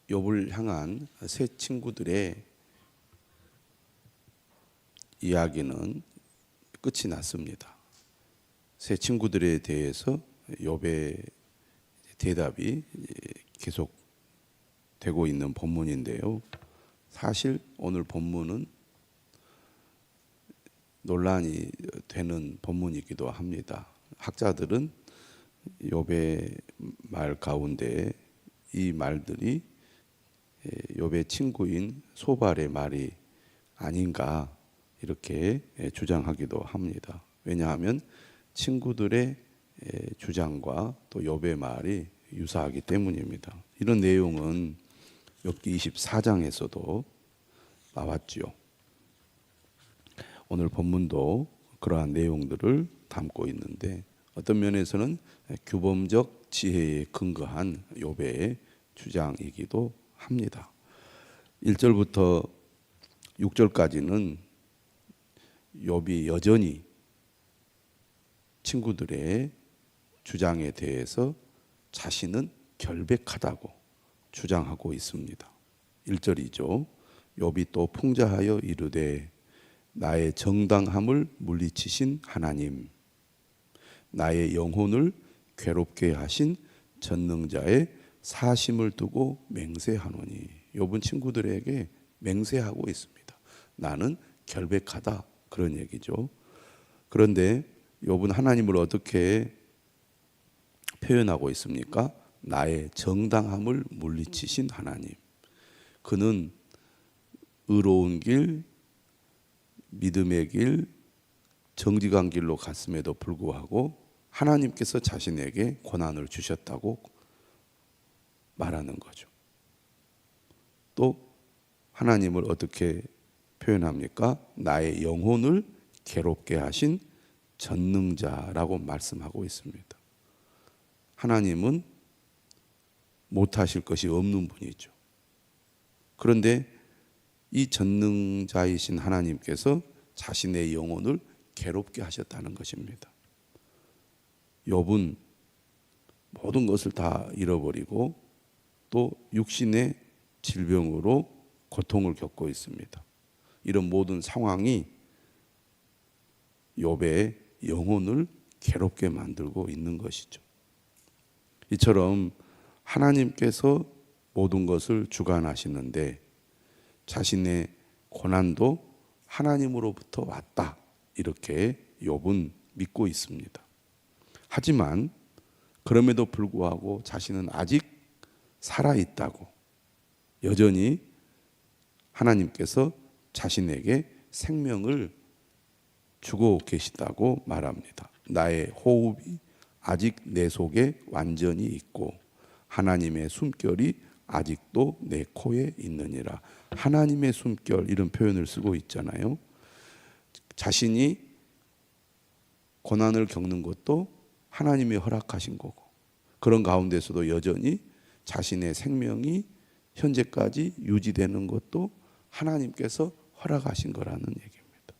욥을 향한 세 친구들의 이야기는 끝이 났습니다. 세 친구들에 대해서 욥의 대답이 계속 되고 있는 본문인데요. 사실 오늘 본문은 논란이 되는 본문이기도 합니다. 학자들은 욥의 말 가운데 이 말들이 욥의 친구인 소발의 말이 아닌가 이렇게 주장하기도 합니다. 왜냐하면 친구들의 주장과 또 욥의 말이 유사하기 때문입니다. 이런 내용은 욥기 24장에서도 나왔지요. 오늘 본문도 그러한 내용들을 담고 있는데 어떤 면에서는 규범적 지혜에 근거한 욥의 주장이기도 합니다. 1절부터 6절까지는 욥이 여전히 친구들의 주장에 대해서 자신은 결백하다고 주장하고 있습니다. 1절이죠. 욥이 또 풍자하여 이르되 나의 정당함을 물리치신 하나님, 나의 영혼을 괴롭게 하신 전능자의 사심을 두고 맹세하노니. 욥은 친구들에게 맹세하고 있습니다. 나는 결백하다, 그런 얘기죠. 그런데 욥은 하나님을 어떻게 표현하고 있습니까? 나의 정당함을 물리치신 하나님. 그는 의로운 길, 믿음의 길, 정직한 길로 갔음에도 불구하고 하나님께서 자신에게 고난을 주셨다고 말하는 거죠. 또 하나님을 어떻게 표현합니까? 나의 영혼을 괴롭게 하신 전능자라고 말씀하고 있습니다. 하나님은 못하실 것이 없는 분이죠. 그런데 이 전능자이신 하나님께서 자신의 영혼을 괴롭게 하셨다는 것입니다. 욥은 모든 것을 다 잃어버리고 또 육신의 질병으로 고통을 겪고 있습니다. 이런 모든 상황이 욥의 영혼을 괴롭게 만들고 있는 것이죠. 이처럼 하나님께서 모든 것을 주관하시는데 자신의 고난도 하나님으로부터 왔다, 이렇게 욥은 믿고 있습니다. 하지만 그럼에도 불구하고 자신은 아직 살아있다고, 여전히 하나님께서 자신에게 생명을 주고 계시다고 말합니다. 나의 호흡이 아직 내 속에 완전히 있고 하나님의 숨결이 아직도 내 코에 있느니라. 하나님의 숨결, 이런 표현을 쓰고 있잖아요. 자신이 고난을 겪는 것도 하나님이 허락하신 거고, 그런 가운데서도 여전히 자신의 생명이 현재까지 유지되는 것도 하나님께서 허락하신 거라는 얘기입니다.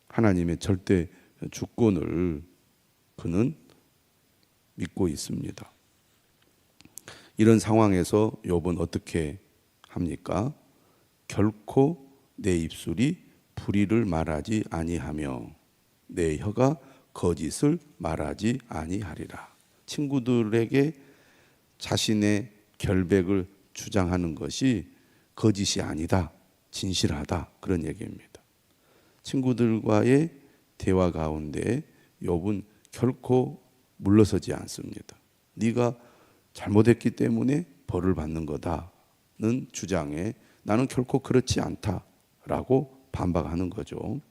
하나님의 절대 주권을 그는 믿고 있습니다. 이런 상황에서 욥은 어떻게 합니까? 결코 내 입술이 불의를 말하지 아니하며 내 혀가 거짓을 말하지 아니하리라. 친구들에게 자신의 결백을 주장하는 것이 거짓이 아니다, 진실하다, 그런 얘기입니다. 친구들과의 대화 가운데 욥은 결코 물러서지 않습니다. 네가 잘못했기 때문에 벌을 받는 거다는 주장에 나는 결코 그렇지 않다라고 반박하는 거죠.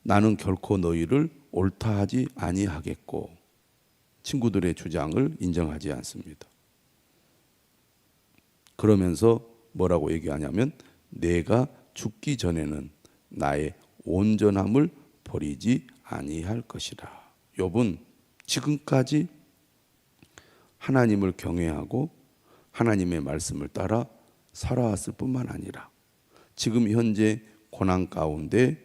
나는 결코 너희를 옳다 하지 아니하겠고, 친구들의 주장을 인정하지 않습니다. 그러면서 뭐라고 얘기하냐면 내가 죽기 전에는 나의 온전함을 버리지 아니할 것이라. 욥은 지금까지 하나님을 경외하고 하나님의 말씀을 따라 살아왔을 뿐만 아니라 지금 현재 고난 가운데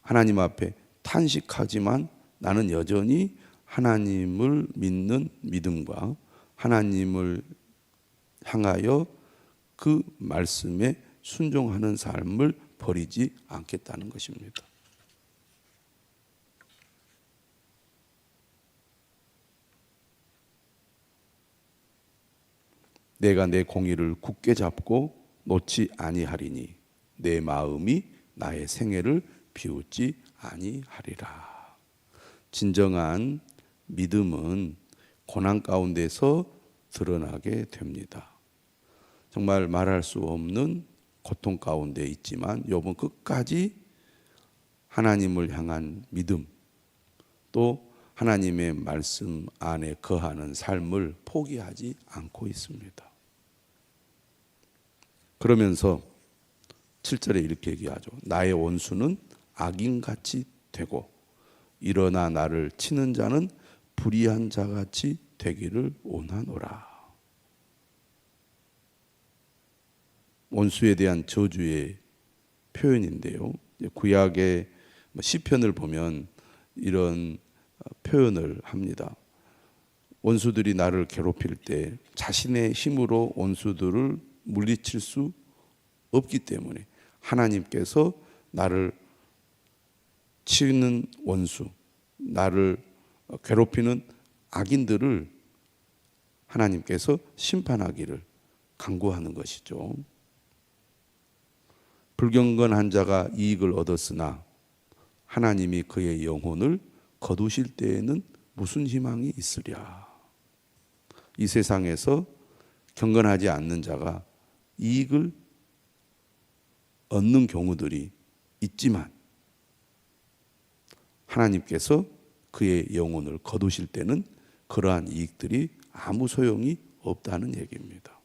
하나님 앞에 탄식하지만 나는 여전히 하나님을 믿는 믿음과 하나님을 향하여 그 말씀에 순종하는 삶을 버리지 않겠다는 것입니다. 내가 내 공의를 굳게 잡고 놓지 아니하리니 내 마음이 나의 생애를 비웃지 아니하리라. 진정한 믿음은 고난 가운데서 드러나게 됩니다. 정말 말할 수 없는 고통 가운데 있지만 욥은 끝까지 하나님을 향한 믿음, 또 하나님의 말씀 안에 거하는 삶을 포기하지 않고 있습니다. 그러면서 7절에 이렇게 얘기하죠. 나의 원수는 악인같이 되고 일어나 나를 치는 자는 불의한 자같이 되기를 원하노라. 원수에 대한 저주의 표현인데요. 구약의 시편을 보면 이런 표현을 합니다. 원수들이 나를 괴롭힐 때 자신의 힘으로 원수들을 물리칠 수 없기 때문에 하나님께서 나를 치는 원수, 나를 괴롭히는 악인들을 하나님께서 심판하기를 간구하는 것이죠. 불경건한 자가 이익을 얻었으나 하나님이 그의 영혼을 거두실 때에는 무슨 희망이 있으랴. 이 세상에서 경건하지 않는 자가 이익을 얻는 경우들이 있지만 하나님께서 그의 영혼을 거두실 때는 그러한 이익들이 아무 소용이 없다는 얘기입니다.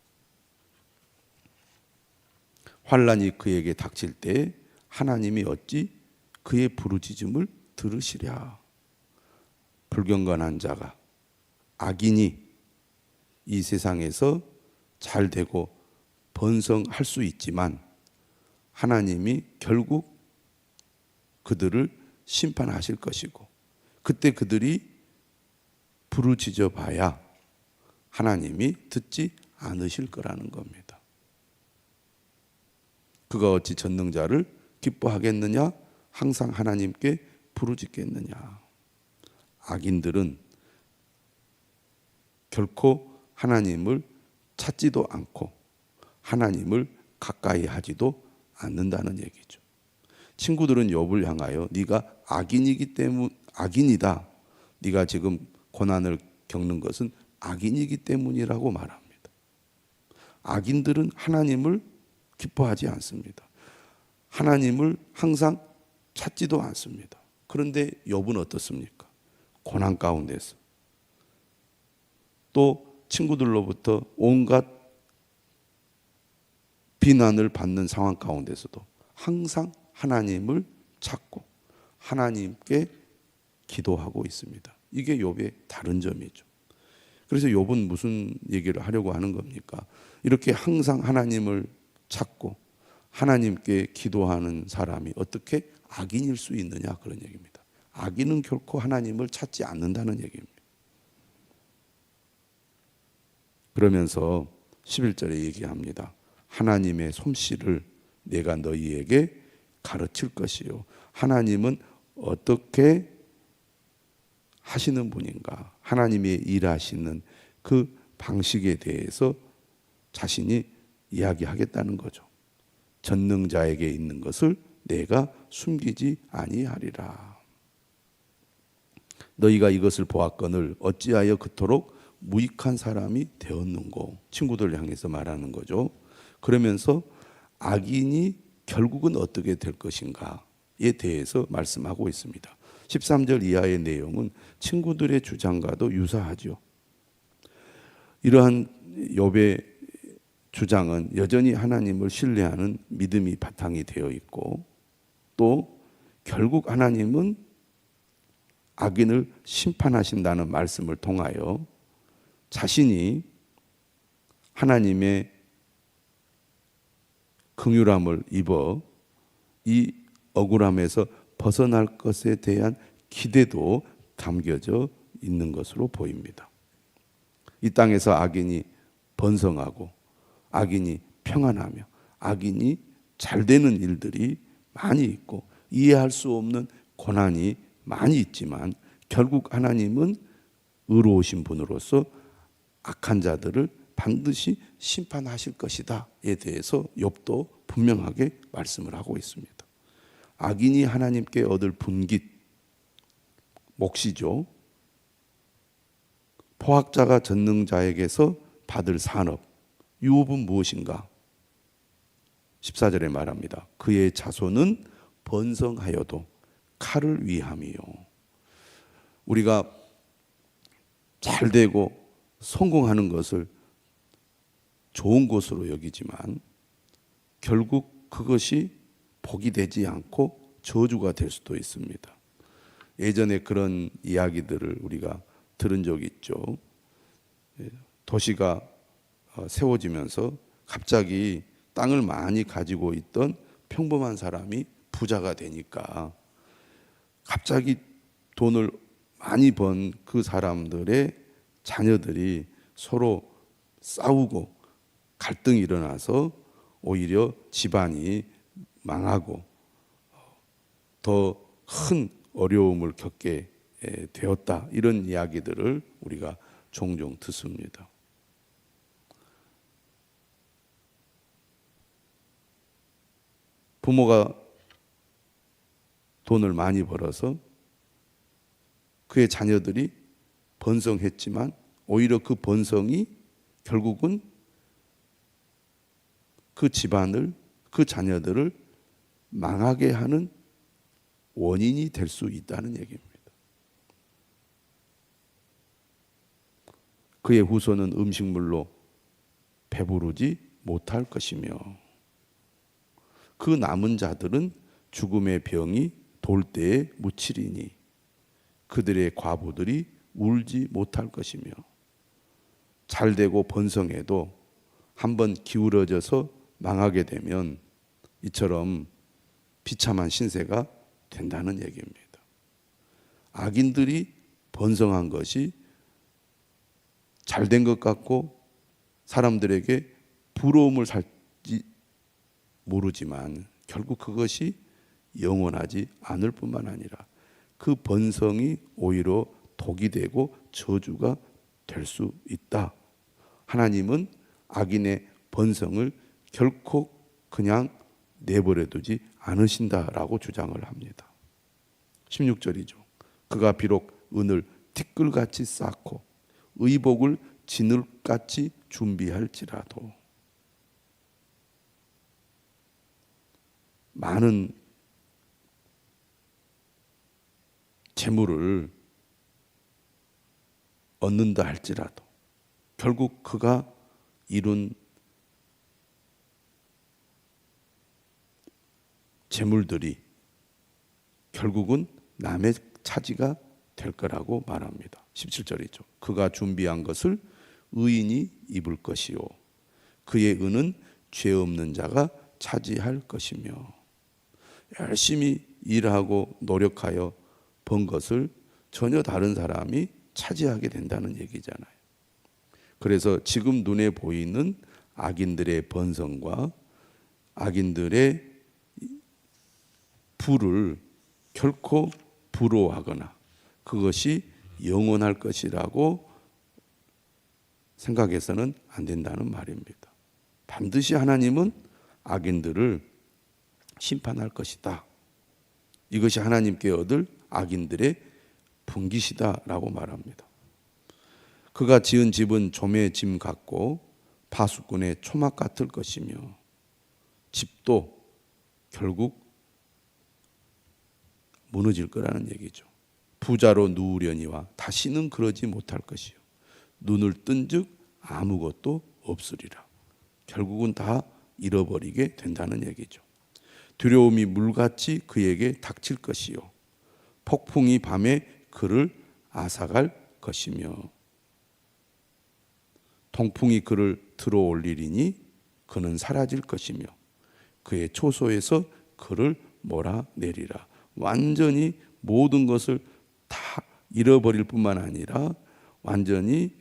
환난이 그에게 닥칠 때 하나님이 어찌 그의 부르짖음을 들으시랴. 불경건한 자가, 악인이 이 세상에서 잘 되고 번성할 수 있지만 하나님이 결국 그들을 심판하실 것이고 그때 그들이 부르짖어 봐야 하나님이 듣지 않으실 거라는 겁니다. 그가 어찌 전능자를 기뻐하겠느냐? 항상 하나님께 부르짖겠느냐? 악인들은 결코 하나님을 찾지도 않고 하나님을 가까이 하지도 않는다는 얘기죠. 친구들은 욥을 향하여 네가 악인이다. 네가 지금 고난을 겪는 것은 악인이기 때문이라고 말합니다. 악인들은 하나님을 기뻐하지 않습니다. 하나님을 항상 찾지도 않습니다. 그런데 욥은 어떻습니까? 고난 가운데서 또 친구들로부터 온갖 비난을 받는 상황 가운데서도 항상 하나님을 찾고 하나님께 기도하고 있습니다. 이게 욥의 다른 점이죠. 그래서 욥은 무슨 얘기를 하려고 하는 겁니까? 이렇게 항상 하나님을 찾고 하나님께 기도하는 사람이 어떻게 악인일 수 있느냐, 그런 얘기입니다. 악인은 결코 하나님을 찾지 않는다는 얘기입니다. 그러면서 11절에 얘기합니다. 하나님의 솜씨를 내가 너희에게 가르칠 것이요. 하나님은 어떻게 하시는 분인가? 하나님의 일하시는 그 방식에 대해서 자신이 이야기하겠다는 거죠. 전능자에게 있는 것을 내가 숨기지 아니하리라. 너희가 이것을 보았거늘 어찌하여 그토록 무익한 사람이 되었는고? 친구들을 향해서 말하는 거죠. 그러면서 악인이 결국은 어떻게 될 것인가에 대해서 말씀하고 있습니다. 13절 이하의 내용은 친구들의 주장과도 유사하죠. 이러한 욥의 주장은 여전히 하나님을 신뢰하는 믿음이 바탕이 되어 있고 또 결국 하나님은 악인을 심판하신다는 말씀을 통하여 자신이 하나님의 긍휼함을 입어 이 억울함에서 벗어날 것에 대한 기대도 담겨져 있는 것으로 보입니다. 이 땅에서 악인이 번성하고 악인이 평안하며 악인이 잘 되는 일들이 많이 있고 이해할 수 없는 고난이 많이 있지만 결국 하나님은 의로우신 분으로서 악한 자들을 반드시 심판하실 것이다에 대해서 욥도 분명하게 말씀을 하고 있습니다. 악인이 하나님께 얻을 분깃, 몫이죠. 포학자가 전능자에게서 받을 산업, 유업은 무엇인가? 14절에 말합니다. 그의 자손은 번성하여도 칼을 위함이요. 우리가 잘 되고 성공하는 것을 좋은 것으로 여기지만 결국 그것이 복이 되지 않고 저주가 될 수도 있습니다. 예전에 그런 이야기들을 우리가 들은 적이 있죠. 도시가 세워지면서 갑자기 땅을 많이 가지고 있던 평범한 사람이 부자가 되니까 갑자기 돈을 많이 번 그 사람들의 자녀들이 서로 싸우고 갈등이 일어나서 오히려 집안이 망하고 더 큰 어려움을 겪게 되었다. 이런 이야기들을 우리가 종종 듣습니다. 부모가 돈을 많이 벌어서 그의 자녀들이 번성했지만 오히려 그 번성이 결국은 그 집안을, 그 자녀들을 망하게 하는 원인이 될 수 있다는 얘기입니다. 그의 후손은 음식물로 배부르지 못할 것이며 그 남은 자들은 죽음의 병이 돌 때에 묻히리니 그들의 과부들이 울지 못할 것이며 잘되고 번성해도 한번 기울어져서 망하게 되면 이처럼 비참한 신세가 된다는 얘기입니다. 악인들이 번성한 것이 잘된 것 같고 사람들에게 부러움을 살지 모르지만 결국 그것이 영원하지 않을 뿐만 아니라 그 번성이 오히려 독이 되고 저주가 될 수 있다. 하나님은 악인의 번성을 결코 그냥 내버려 두지 않으신다라고 주장을 합니다. 16절이죠. 그가 비록 은을 티끌같이 쌓고 의복을 진흙같이 준비할지라도 많은 재물을 얻는다 할지라도 결국 그가 이룬 재물들이 결국은 남의 차지가 될 거라고 말합니다. 17절이죠. 그가 준비한 것을 의인이 입을 것이요 그의 은은 죄 없는 자가 차지할 것이며 열심히 일하고 노력하여 번 것을 전혀 다른 사람이 차지하게 된다는 얘기잖아요. 그래서 지금 눈에 보이는 악인들의 번성과 악인들의 부를 결코 부러워하거나 그것이 영원할 것이라고 생각해서는 안 된다는 말입니다. 반드시 하나님은 악인들을 심판할 것이다. 이것이 하나님께 얻을 악인들의 분깃이다라고 말합니다. 그가 지은 집은 좀의 짐 같고 파수꾼의 초막 같을 것이며 집도 결국 무너질 거라는 얘기죠. 부자로 누우려니와 다시는 그러지 못할 것이요 눈을 뜬즉 아무것도 없으리라. 결국은 다 잃어버리게 된다는 얘기죠. 두려움이 물같이 그에게 닥칠 것이요 폭풍이 밤에 그를 앗아갈 것이며 통풍이 그를 들어올리리니 그는 사라질 것이며 그의 초소에서 그를 몰아내리라. 완전히 모든 것을 다 잃어버릴 뿐만 아니라 완전히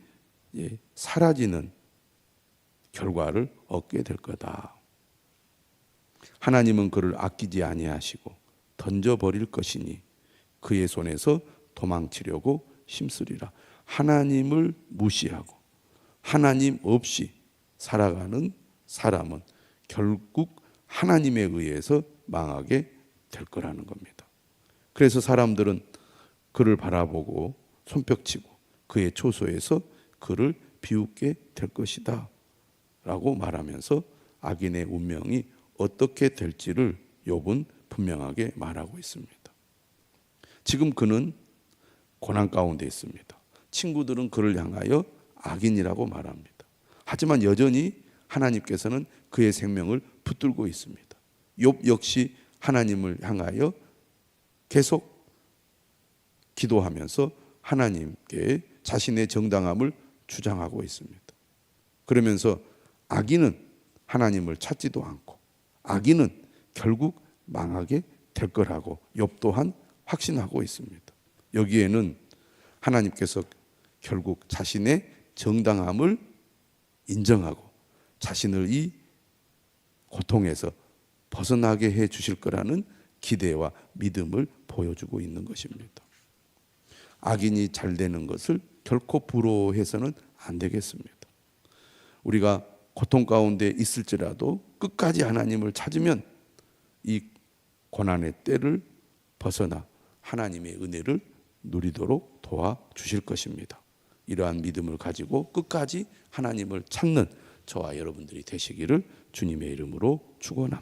사라지는 결과를 얻게 될 거다. 하나님은 그를 아끼지 아니하시고 던져버릴 것이니 그의 손에서 도망치려고 힘쓰리라. 하나님을 무시하고 하나님 없이 살아가는 사람은 결국 하나님에 의해서 망하게 될 거라는 겁니다. 그래서 사람들은 그를 바라보고 손뼉치고 그의 초소에서 그를 비웃게 될 것이다 라고 말하면서 악인의 운명이 어떻게 될지를 욥은 분명하게 말하고 있습니다. 지금 그는 고난 가운데 있습니다. 친구들은 그를 향하여 악인이라고 말합니다. 하지만 여전히 하나님께서는 그의 생명을 붙들고 있습니다. 욥 역시 하나님을 향하여 계속 기도하면서 하나님께 자신의 정당함을 주장하고 있습니다. 그러면서 악인은 하나님을 찾지도 않고 악인은 결국 망하게 될 거라고 욥 또한 확신하고 있습니다. 여기에는 하나님께서 결국 자신의 정당함을 인정하고 자신을 이 고통에서 벗어나게 해 주실 거라는 기대와 믿음을 보여주고 있는 것입니다. 악인이 잘 되는 것을 결코 부러워해서는 안 되겠습니다. 우리가 고통 가운데 있을지라도 끝까지 하나님을 찾으면 이 고난의 때를 벗어나 하나님의 은혜를 누리도록 도와주실 것입니다. 이러한 믿음을 가지고 끝까지 하나님을 찾는 저와 여러분들이 되시기를 주님의 이름으로 축원합니다.